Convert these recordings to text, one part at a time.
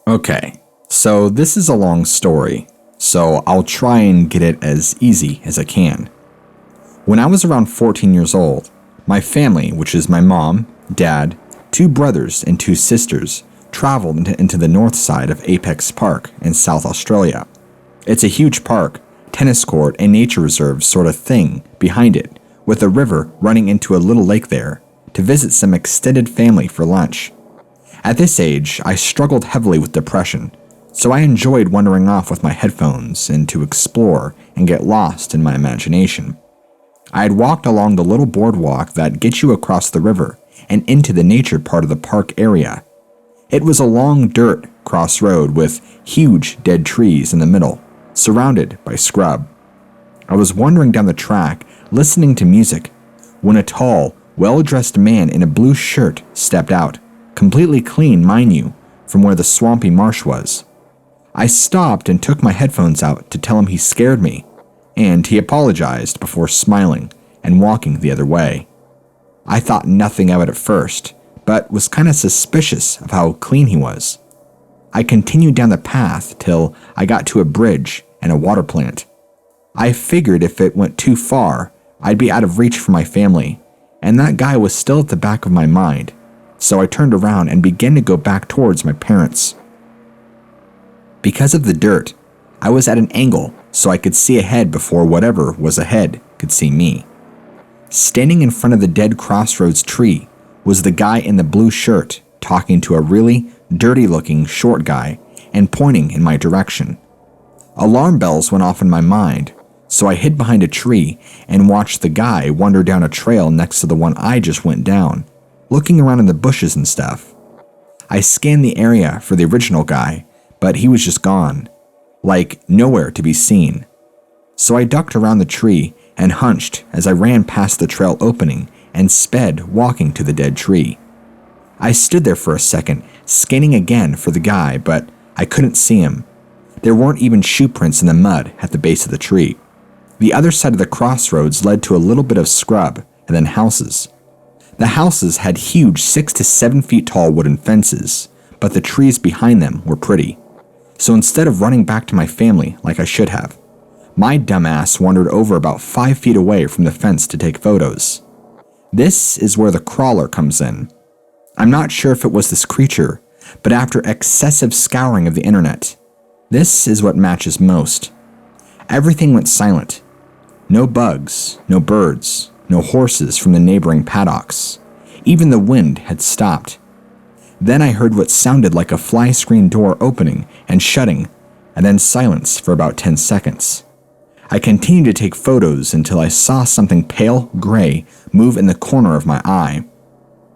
Okay, so this is a long story, so I'll try and get it as easy as I can. When I was around 14 years old, my family, which is my mom, dad, 2 brothers, and 2 sisters, traveled into the north side of Apex Park in South Australia. It's a huge park, tennis court, and nature reserve sort of thing behind it, with a river running into a little lake there, to visit some extended family for lunch. At this age, I struggled heavily with depression, so I enjoyed wandering off with my headphones and to explore and get lost in my imagination. I had walked along the little boardwalk that gets you across the river and into the nature part of the park area. It was a long dirt crossroad with huge dead trees in the middle, surrounded by scrub. I was wandering down the track, listening to music, when a tall, well-dressed man in a blue shirt stepped out, completely clean, mind you, from where the swampy marsh was. I stopped and took my headphones out to tell him he scared me, and he apologized before smiling and walking the other way. I thought nothing of it at first, but was kind of suspicious of how clean he was. I continued down the path till I got to a bridge and a water plant. I figured if it went too far, I'd be out of reach for my family, and that guy was still at the back of my mind, so I turned around and began to go back towards my parents. Because of the dirt, I was at an angle so I could see ahead before whatever was ahead could see me. Standing in front of the dead crossroads tree was the guy in the blue shirt talking to a really dirty-looking short guy and pointing in my direction. Alarm bells went off in my mind, so I hid behind a tree and watched the guy wander down a trail next to the one I just went down, looking around in the bushes and stuff. I scanned the area for the original guy, but he was just gone, like nowhere to be seen. So I ducked around the tree and hunched as I ran past the trail opening and sped walking to the dead tree. I stood there for a second, scanning again for the guy, but I couldn't see him. There weren't even shoe prints in the mud at the base of the tree. The other side of the crossroads led to a little bit of scrub and then houses. The houses had huge 6 to 7 feet tall wooden fences, but the trees behind them were pretty. So instead of running back to my family like I should have, my dumbass wandered over about 5 feet away from the fence to take photos. This is where the crawler comes in. I'm not sure if it was this creature, but after excessive scouring of the internet, this is what matches most. Everything went silent. No bugs, no birds, no horses from the neighboring paddocks. Even the wind had stopped. Then I heard what sounded like a fly screen door opening and shutting, and then silence for about 10 seconds. I continued to take photos until I saw something pale gray move in the corner of my eye.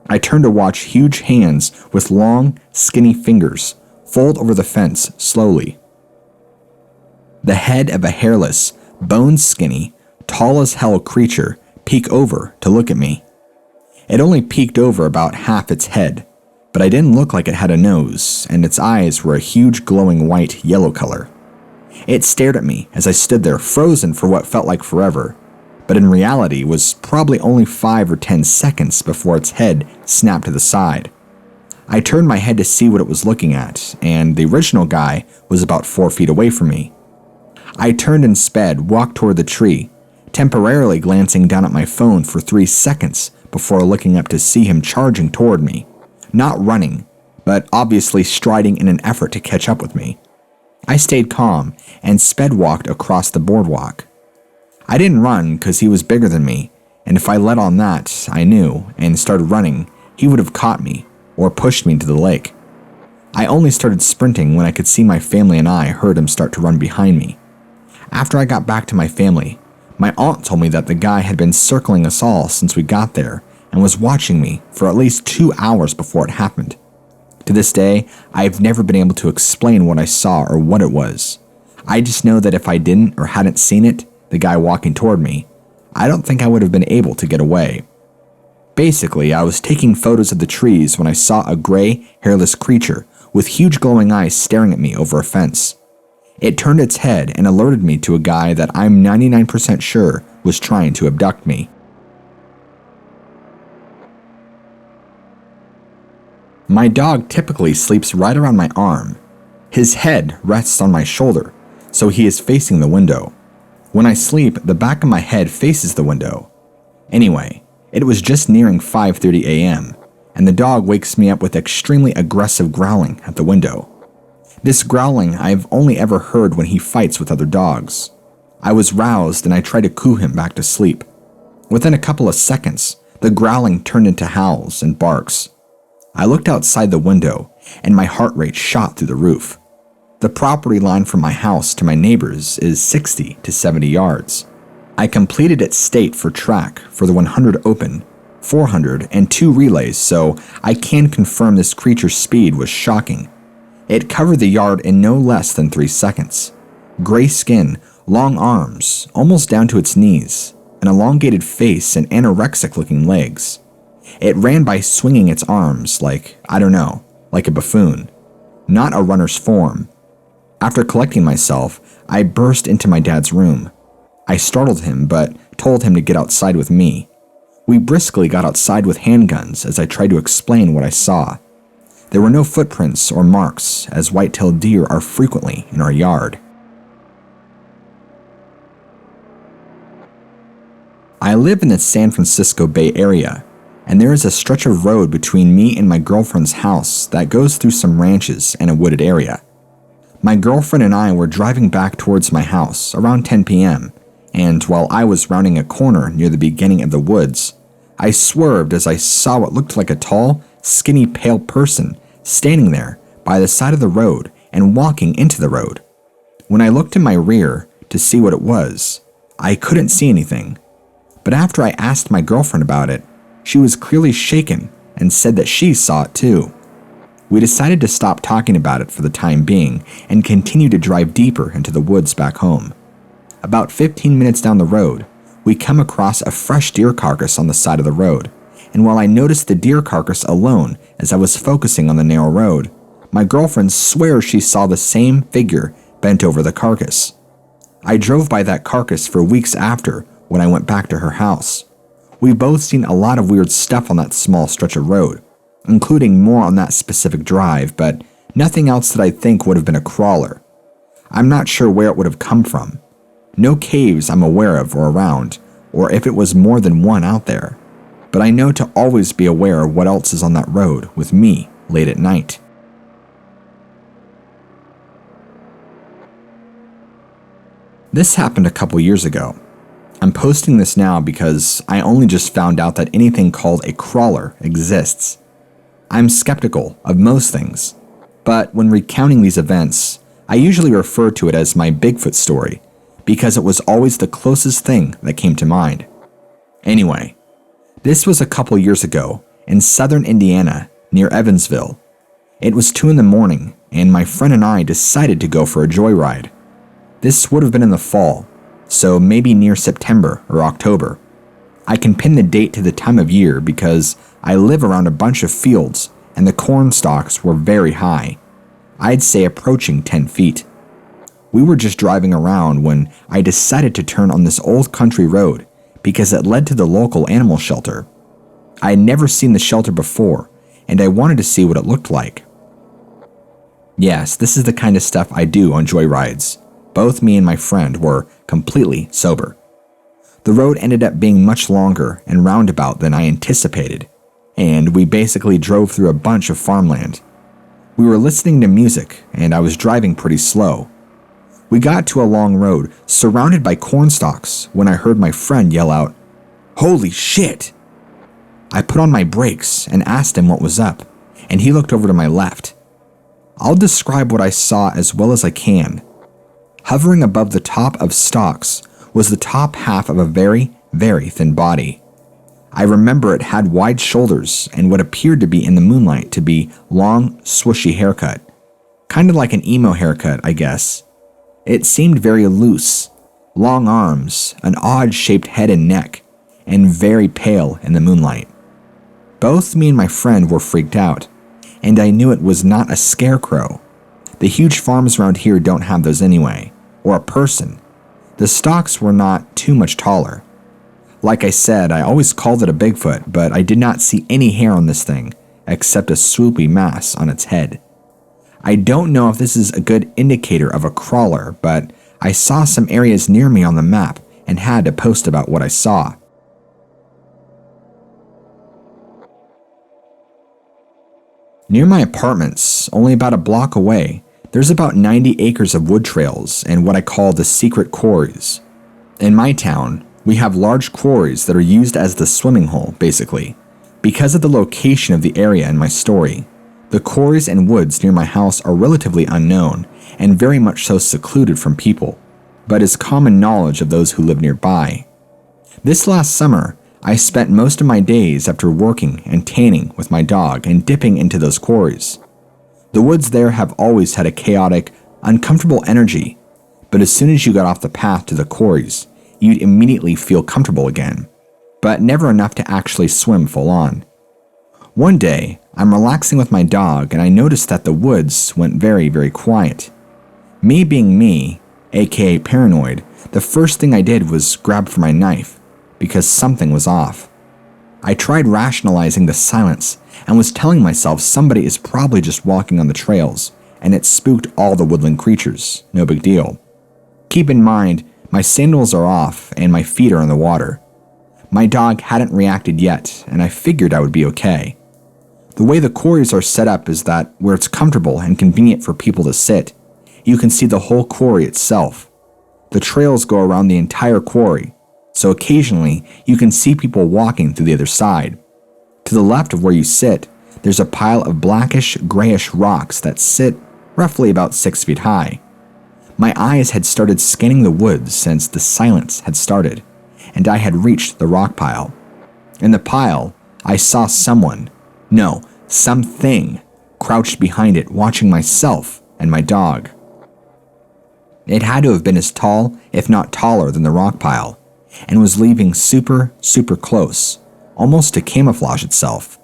I turned to watch huge hands with long, skinny fingers fold over the fence slowly. The head of a hairless, bone-skinny, tall-as-hell creature peek over to look at me. It only peeked over about half its head, but I didn't look like it had a nose, and its eyes were a huge glowing white-yellow color. It stared at me as I stood there frozen for what felt like forever, but in reality was probably only 5 or 10 seconds before its head snapped to the side. I turned my head to see what it was looking at, and the original guy was about 4 feet away from me. I turned and sped, walked toward the tree, temporarily glancing down at my phone for 3 seconds before looking up to see him charging toward me. Not running, but obviously striding in an effort to catch up with me. I stayed calm and sped walked across the boardwalk. I didn't run because he was bigger than me, and if I let on that, I knew, and started running, he would have caught me or pushed me into the lake. I only started sprinting when I could see my family and I heard him start to run behind me. After I got back to my family, my aunt told me that the guy had been circling us all since we got there and was watching me for at least 2 hours before it happened. To this day, I've never been able to explain what I saw or what it was. I just know that if I didn't or hadn't seen it, the guy walking toward me, I don't think I would have been able to get away. Basically, I was taking photos of the trees when I saw a gray, hairless creature with huge glowing eyes staring at me over a fence. It turned its head and alerted me to a guy that I'm 99% sure was trying to abduct me. My dog typically sleeps right around my arm, His head rests on my shoulder, so he is facing the window. When I sleep, the back of my head faces the window. Anyway, it was just nearing 5:30 a.m., and the dog wakes me up with extremely aggressive growling at the window. This growling I've only ever heard when he fights with other dogs. I was roused and I tried to coo him back to sleep. Within a couple of seconds, the growling turned into howls and barks. I looked outside the window and my heart rate shot through the roof. The property line from my house to my neighbors is 60 to 70 yards. I completed its state for track for the 100 open, 400, and 2 relays, so I can confirm this creature's speed was shocking. It covered the yard in no less than 3 seconds. Gray skin, long arms, almost down to its knees, an elongated face and anorexic-looking legs. It ran by swinging its arms like a buffoon, not a runner's form. After collecting myself, I burst into my dad's room. I startled him, but told him to get outside with me. We briskly got outside with handguns as I tried to explain what I saw. There were no footprints or marks, as white-tailed deer are frequently in our yard. I live in the San Francisco Bay Area, and there is a stretch of road between me and my girlfriend's house that goes through some ranches and a wooded area. My girlfriend and I were driving back towards my house around 10 p.m., and while I was rounding a corner near the beginning of the woods, I swerved as I saw what looked like a tall, skinny, pale person standing there by the side of the road and walking into the road. When I looked in my rear to see what it was, I couldn't see anything. But after I asked my girlfriend about it, she was clearly shaken and said that she saw it too. We decided to stop talking about it for the time being and continue to drive deeper into the woods back home. About 15 minutes down the road, we come across a fresh deer carcass on the side of the road, and while I noticed the deer carcass alone as I was focusing on the narrow road, my girlfriend swears she saw the same figure bent over the carcass. I drove by that carcass for weeks after when I went back to her house. We've both seen a lot of weird stuff on that small stretch of road, including more on that specific drive, but nothing else that I think would have been a crawler. I'm not sure where it would have come from. No caves I'm aware of or around, or if it was more than one out there, but I know to always be aware of what else is on that road with me late at night. This happened a couple years ago. I'm posting this now because I only just found out that anything called a crawler exists. I'm skeptical of most things, but when recounting these events, I usually refer to it as my Bigfoot story, because it was always the closest thing that came to mind. Anyway, this was a couple years ago in southern Indiana near Evansville. It was 2 a.m, and my friend and I decided to go for a joyride. This would have been in the fall, so maybe near September or October. I can pin the date to the time of year because I live around a bunch of fields and the corn stalks were very high. I'd say approaching 10 feet. We were just driving around when I decided to turn on this old country road because it led to the local animal shelter. I had never seen the shelter before, and I wanted to see what it looked like. Yes, this is the kind of stuff I do on joyrides. Both me and my friend were completely sober. The road ended up being much longer and roundabout than I anticipated, and we basically drove through a bunch of farmland. We were listening to music, and I was driving pretty slow. We got to a long road surrounded by corn stalks when I heard my friend yell out, "Holy shit!" I put on my brakes and asked him what was up, and he looked over to my left. I'll describe what I saw as well as I can. Hovering above the top of stalks was the top half of a very, very thin body. I remember it had wide shoulders and what appeared to be in the moonlight to be long, swooshy haircut. Kind of like an emo haircut, I guess. It seemed very loose, long arms, an odd-shaped head and neck, and very pale in the moonlight. Both me and my friend were freaked out, and I knew it was not a scarecrow. The huge farms around here don't have those anyway, or a person. The stalks were not too much taller. Like I said, I always called it a Bigfoot, but I did not see any hair on this thing, except a swoopy mass on its head. I don't know if this is a good indicator of a crawler, but I saw some areas near me on the map and had to post about what I saw. Near my apartments, only about a block away, there's about 90 acres of wood trails and what I call the secret quarries. In my town, we have large quarries that are used as the swimming hole, basically. Because of the location of the area in my story, the quarries and woods near my house are relatively unknown and very much so secluded from people, but is common knowledge of those who live nearby. This last summer, I spent most of my days after working and tanning with my dog and dipping into those quarries. The woods there have always had a chaotic, uncomfortable energy, but as soon as you got off the path to the quarries, you'd immediately feel comfortable again, but never enough to actually swim full on. One day, I'm relaxing with my dog and I noticed that the woods went very, very quiet. Me being me, aka paranoid, the first thing I did was grab for my knife, because something was off. I tried rationalizing the silence and was telling myself somebody is probably just walking on the trails, and it spooked all the woodland creatures, no big deal. Keep in mind, my sandals are off and my feet are in the water. My dog hadn't reacted yet, and I figured I would be okay. The way the quarries are set up is that where it's comfortable and convenient for people to sit, you can see the whole quarry itself. The trails go around the entire quarry, so occasionally you can see people walking through the other side. To the left of where you sit, there's a pile of blackish, grayish rocks that sit roughly about 6 feet high. My eyes had started scanning the woods since the silence had started, and I had reached the rock pile. In the pile, I saw something, crouched behind it, watching myself and my dog. It had to have been as tall, if not taller, than the rock pile, and was leaving super close, almost to camouflage itself.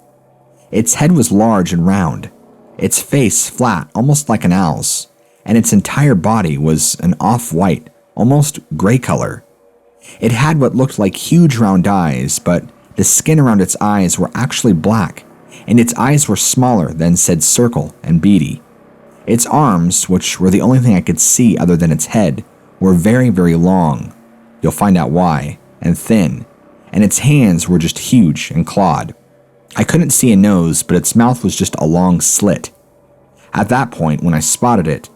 Its head was large and round, its face flat, almost like an owl's, and its entire body was an off-white, almost gray color. It had what looked like huge round eyes, but the skin around its eyes were actually black, and its eyes were smaller than said circle and beady. Its arms, which were the only thing I could see other than its head, were very, very long. You'll find out why, and thin, and its hands were just huge and clawed. I couldn't see a nose, but its mouth was just a long slit. At that point, when I spotted it,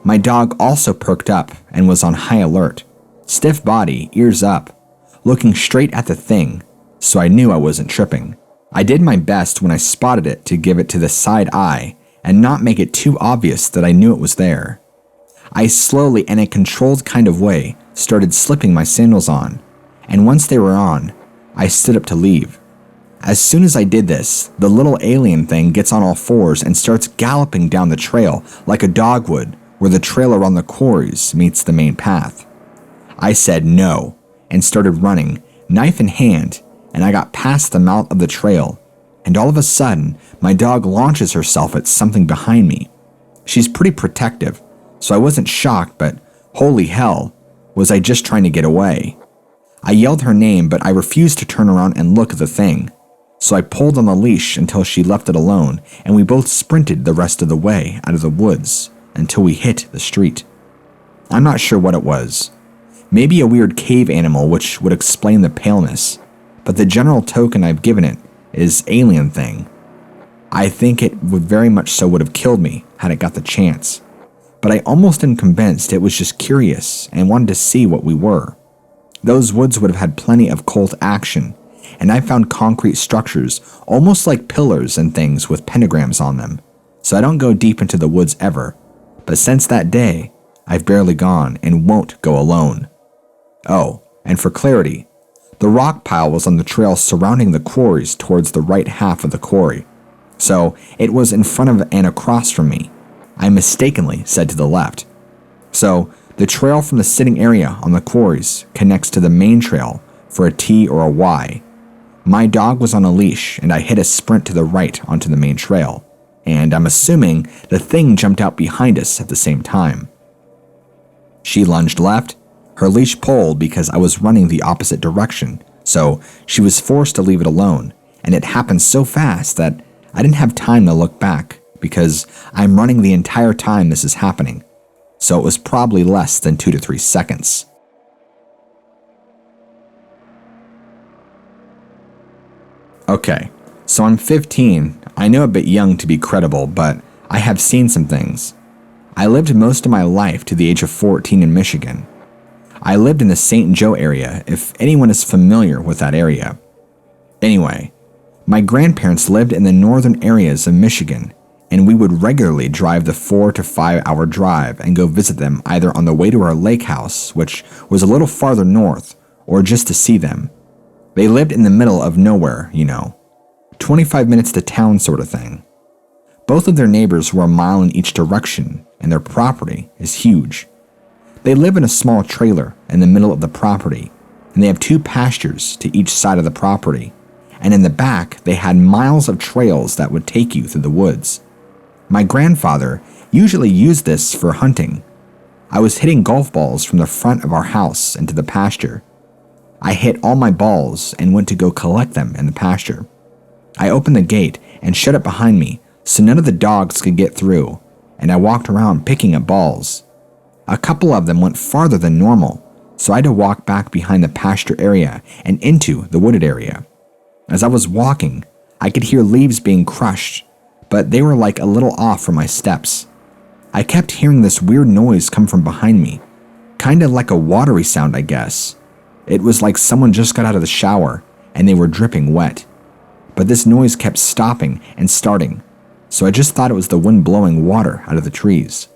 my dog also perked up and was on high alert, stiff body, ears up, looking straight at the thing, so I knew I wasn't tripping. I did my best when I spotted it to give it to the side eye and not make it too obvious that I knew it was there. I slowly, in a controlled kind of way, started slipping my sandals on, and once they were on, I stood up to leave. As soon as I did this, the little alien thing gets on all fours and starts galloping down the trail like a dog would, where the trail around the quarries meets the main path. I said no, and started running, knife in hand, and I got past the mouth of the trail, and all of a sudden, my dog launches herself at something behind me. She's pretty protective, so I wasn't shocked, but holy hell, was I just trying to get away. I yelled her name, but I refused to turn around and look at the thing, so I pulled on the leash until she left it alone, and we both sprinted the rest of the way out of the woods until we hit the street. I'm not sure what it was. Maybe a weird cave animal, which would explain the paleness, but the general token I've given it is alien thing. I think it would very much so would have killed me had it got the chance, but I almost am convinced it was just curious and wanted to see what we were. Those woods would have had plenty of cult action, and I found concrete structures almost like pillars and things with pentagrams on them, so I don't go deep into the woods ever, but since that day, I've barely gone and won't go alone. Oh, and for clarity, the rock pile was on the trail surrounding the quarries towards the right half of the quarry, so it was in front of and across from me. I mistakenly said to the left. So, the trail from the sitting area on the quarries connects to the main trail for a T or a Y. My dog was on a leash and I hit a sprint to the right onto the main trail, and I'm assuming the thing jumped out behind us at the same time. She lunged left, her leash pulled because I was running the opposite direction, so she was forced to leave it alone, and it happened so fast that I didn't have time to look back because I'm running the entire time this is happening, so it was probably less than 2 to 3 seconds. Okay, so I'm 15. I know a bit young to be credible, but I have seen some things. I lived most of my life to the age of 14 in Michigan. I lived in the St. Joe area, if anyone is familiar with that area. Anyway, my grandparents lived in the northern areas of Michigan, and we would regularly drive the 4 to 5 hour drive and go visit them either on the way to our lake house, which was a little farther north, or just to see them. They lived in the middle of nowhere, 25 minutes to town sort of thing. Both of their neighbors were a mile in each direction, and their property is huge. They live in a small trailer in the middle of the property, and they have 2 pastures to each side of the property, and in the back they had miles of trails that would take you through the woods. My grandfather usually used this for hunting. I was hitting golf balls from the front of our house into the pasture. I hit all my balls and went to go collect them in the pasture. I opened the gate and shut it behind me so none of the dogs could get through, and I walked around picking up balls. A couple of them went farther than normal, so I had to walk back behind the pasture area and into the wooded area. As I was walking, I could hear leaves being crushed, but they were like a little off from my steps. I kept hearing this weird noise come from behind me, kind of like a watery sound, I guess. It was like someone just got out of the shower and they were dripping wet. But this noise kept stopping and starting, so I just thought it was the wind blowing water out of the trees.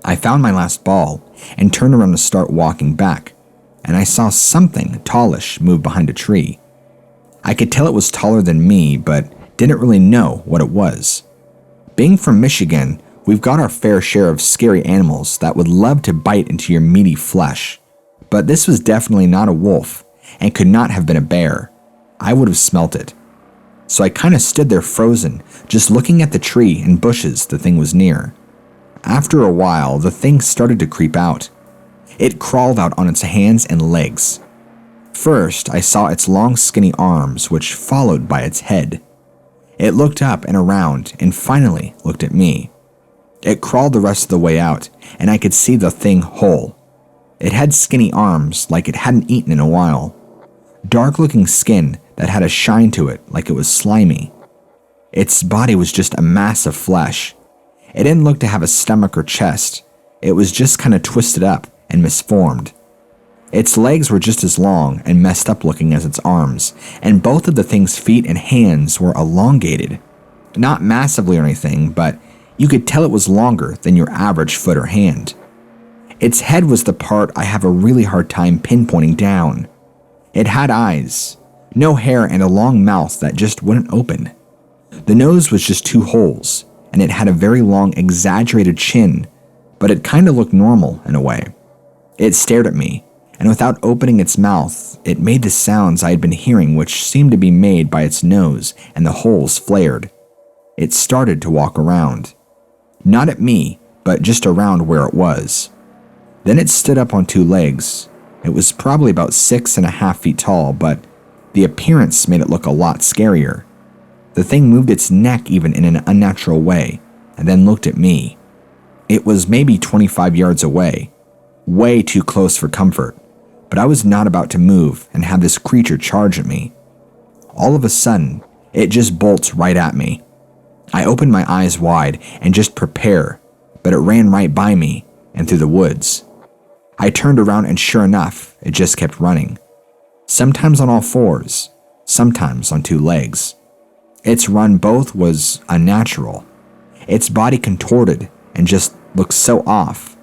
I found my last ball and turned around to start walking back, and I saw something tallish move behind a tree. I could tell it was taller than me, but didn't really know what it was. Being from Michigan, we've got our fair share of scary animals that would love to bite into your meaty flesh, but this was definitely not a wolf and could not have been a bear. I would have smelt it. So I kind of stood there frozen, just looking at the tree and bushes the thing was near. After a while, the thing started to creep out. It crawled out on its hands and legs. First, I saw its long skinny arms, which followed by its head. It looked up and around and finally looked at me. It crawled the rest of the way out, and I could see the thing whole. It had skinny arms like it hadn't eaten in a while. Dark-looking skin that had a shine to it like it was slimy. Its body was just a mass of flesh. It didn't look to have a stomach or chest. It was just kind of twisted up and misformed. Its legs were just as long and messed up looking as its arms, and both of the thing's feet and hands were elongated. Not massively or anything, but you could tell it was longer than your average foot or hand. Its head was the part I have a really hard time pinpointing down. It had eyes, no hair, and a long mouth that just wouldn't open. The nose was just 2 holes, and it had a very long, exaggerated chin, but it kind of looked normal in a way. It stared at me, and without opening its mouth, it made the sounds I had been hearing, which seemed to be made by its nose, and the holes flared. It started to walk around. Not at me, but just around where it was. Then it stood up on 2 legs. It was probably about 6.5 feet tall, but the appearance made it look a lot scarier. The thing moved its neck even in an unnatural way, and then looked at me. It was maybe 25 yards away, way too close for comfort, but I was not about to move and have this creature charge at me. All of a sudden, it just bolts right at me. I opened my eyes wide and just prepare, but it ran right by me and through the woods. I turned around and sure enough, it just kept running. Sometimes on all 4s, sometimes on 2 legs. Its run both was unnatural. Its body contorted and just looked so off.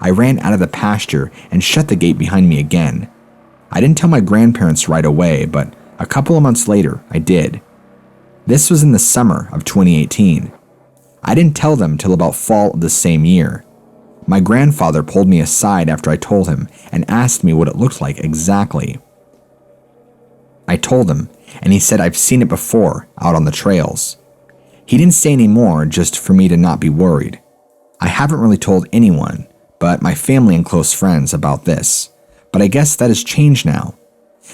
I ran out of the pasture and shut the gate behind me again. I didn't tell my grandparents right away, but a couple of months later, I did. This was in the summer of 2018. I didn't tell them till about fall of the same year. My grandfather pulled me aside after I told him and asked me what it looked like exactly. I told him, and he said I've seen it before out on the trails. He didn't say any more, just for me to not be worried. I haven't really told anyone, but my family and close friends about this, but I guess that has changed now.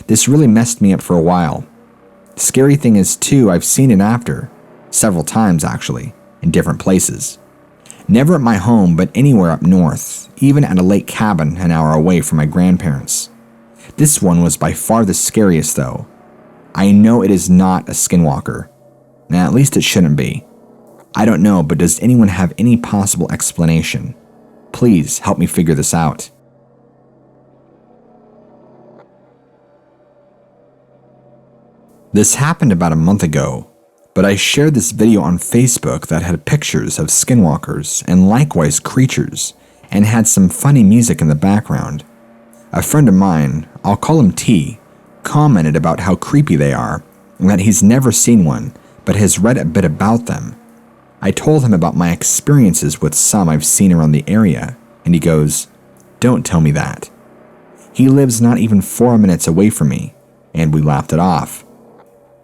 This really messed me up for a while. The scary thing is too, I've seen it after. Several times, actually, in different places. Never at my home, but anywhere up north, even at a lake cabin an hour away from my grandparents. This one was by far the scariest, though. I know it is not a skinwalker. At least it shouldn't be. I don't know, but does anyone have any possible explanation? Please help me figure this out. This happened about a month ago, but I shared this video on Facebook that had pictures of skinwalkers and likewise creatures, and had some funny music in the background. A friend of mine, I'll call him T, commented about how creepy they are, and that he's never seen one, but has read a bit about them. I told him about my experiences with some I've seen around the area, and he goes, "Don't tell me that." He lives not even 4 minutes away from me, and we laughed it off.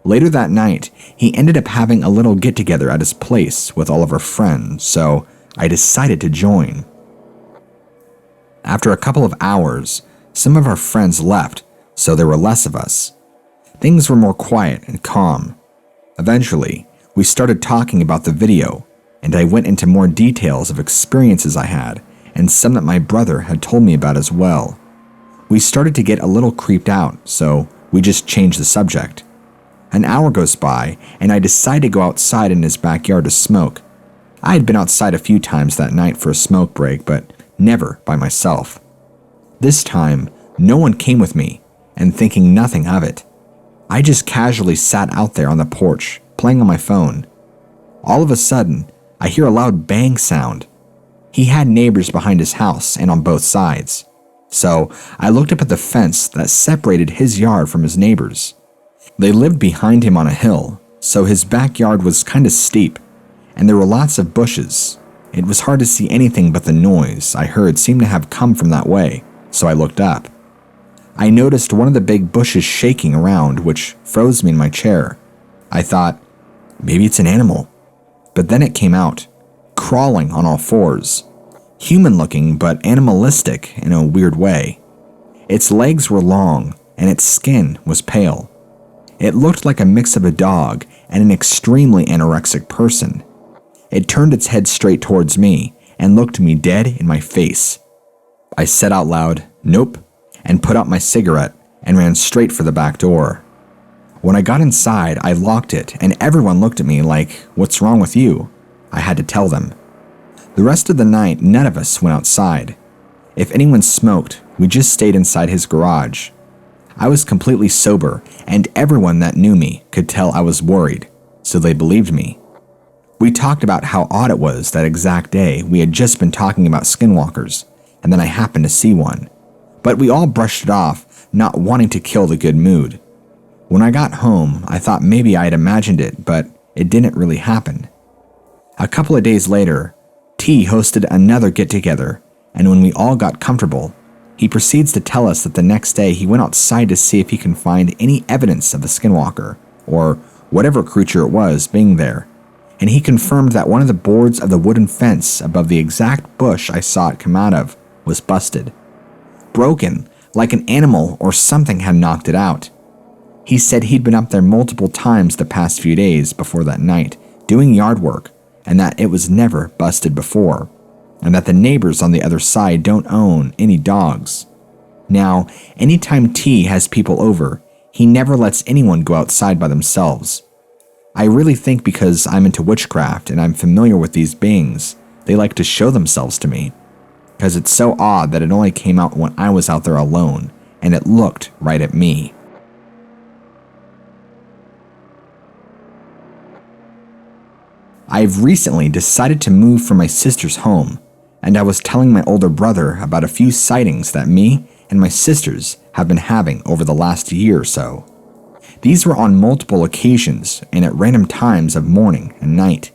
Later that night, he ended up having a little get-together at his place with all of our friends, so I decided to join. After a couple of hours, some of our friends left, so there were less of us. Things were more quiet and calm. Eventually, we started talking about the video, and I went into more details of experiences I had, and some that my brother had told me about as well. We started to get a little creeped out, so we just changed the subject. An hour goes by, and I decide to go outside in his backyard to smoke. I had been outside a few times that night for a smoke break, but never by myself. This time, no one came with me, and thinking nothing of it, I just casually sat out there on the porch, playing on my phone. All of a sudden, I hear a loud bang sound. He had neighbors behind his house and on both sides, so I looked up at the fence that separated his yard from his neighbors. They lived behind him on a hill, so his backyard was kind of steep, and there were lots of bushes. It was hard to see anything but the noise I heard seemed to have come from that way, so I looked up. I noticed one of the big bushes shaking around, which froze me in my chair. I thought, maybe it's an animal. But then it came out, crawling on all fours. Human-looking, but animalistic in a weird way. Its legs were long, and its skin was pale. It looked like a mix of a dog and an extremely anorexic person. It turned its head straight towards me and looked me dead in my face. I said out loud, "Nope," and put out my cigarette and ran straight for the back door. When I got inside, I locked it and everyone looked at me like, "What's wrong with you?" I had to tell them. The rest of the night, none of us went outside. If anyone smoked, we just stayed inside his garage. I was completely sober, and everyone that knew me could tell I was worried, so they believed me. We talked about how odd it was that exact day we had just been talking about skinwalkers, and then I happened to see one. But we all brushed it off, not wanting to kill the good mood. When I got home, I thought maybe I had imagined it, but it didn't really happen. A couple of days later, T hosted another get-together, and when we all got comfortable, he proceeds to tell us that the next day he went outside to see if he can find any evidence of the skinwalker, or whatever creature it was, being there, and he confirmed that one of the boards of the wooden fence above the exact bush I saw it come out of was busted. Broken, like an animal or something had knocked it out. He said he'd been up there multiple times the past few days before that night, doing yard work, and that it was never busted before, and that the neighbors on the other side don't own any dogs. Now, anytime T has people over, he never lets anyone go outside by themselves. I really think because I'm into witchcraft and I'm familiar with these beings, they like to show themselves to me. Because it's so odd that it only came out when I was out there alone, and it looked right at me. I've recently decided to move from my sister's home, and I was telling my older brother about a few sightings that me and my sisters have been having over the last year or so. These were on multiple occasions and at random times of morning and night.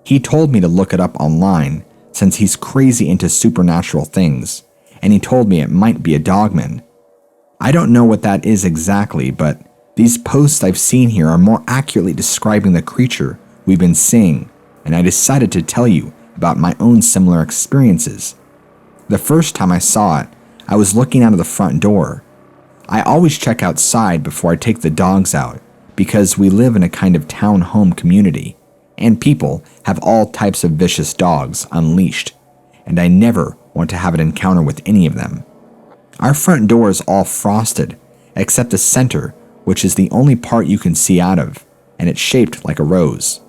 He told me to look it up online since he's crazy into supernatural things, and he told me it might be a Dogman. I don't know what that is exactly, but these posts I've seen here are more accurately describing the creature we've been seeing, and I decided to tell you about my own similar experiences. The first time I saw it, I was looking out of the front door. I always check outside before I take the dogs out because we live in a kind of town home community, and people have all types of vicious dogs unleashed, and I never want to have an encounter with any of them. Our front door is all frosted, except the center, which is the only part you can see out of, and it's shaped like a rose.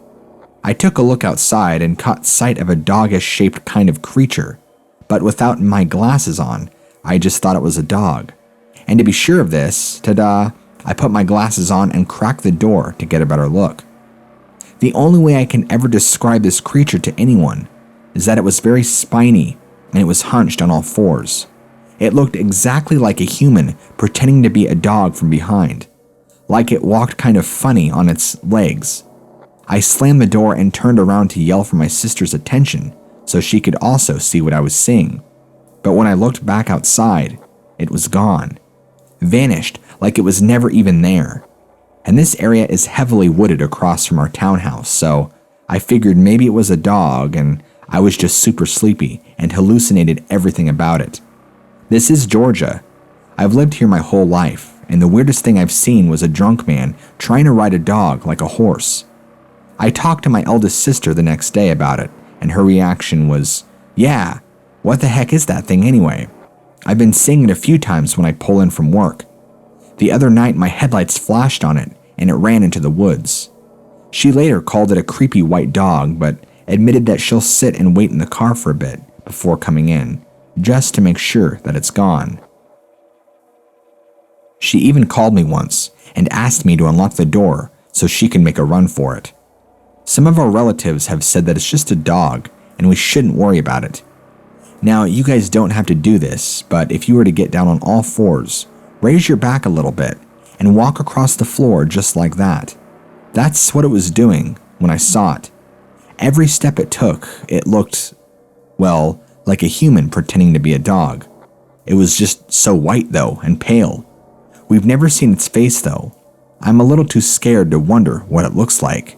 I took a look outside and caught sight of a doggish-shaped kind of creature, but without my glasses on, I just thought it was a dog. And to be sure of this, ta-da, I put my glasses on and cracked the door to get a better look. The only way I can ever describe this creature to anyone is that it was very spiny and it was hunched on all fours. It looked exactly like a human pretending to be a dog from behind, like it walked kind of funny on its legs. I slammed the door and turned around to yell for my sister's attention so she could also see what I was seeing. But when I looked back outside, it was gone. Vanished like it was never even there. And this area is heavily wooded across from our townhouse, so I figured maybe it was a dog and I was just super sleepy and hallucinated everything about it. This is Georgia. I've lived here my whole life, and the weirdest thing I've seen was a drunk man trying to ride a dog like a horse. I talked to my eldest sister the next day about it, and her reaction was, "Yeah, what the heck is that thing anyway? I've been seeing it a few times when I pull in from work. The other night my headlights flashed on it, and it ran into the woods." She later called it a creepy white dog, but admitted that she'll sit and wait in the car for a bit before coming in, just to make sure that it's gone. She even called me once and asked me to unlock the door so she can make a run for it. Some of our relatives have said that it's just a dog and we shouldn't worry about it. Now, you guys don't have to do this, but if you were to get down on all fours, raise your back a little bit, and walk across the floor just like that. That's what it was doing when I saw it. Every step it took, it looked, well, like a human pretending to be a dog. It was just so white though, and pale. We've never seen its face though. I'm a little too scared to wonder what it looks like.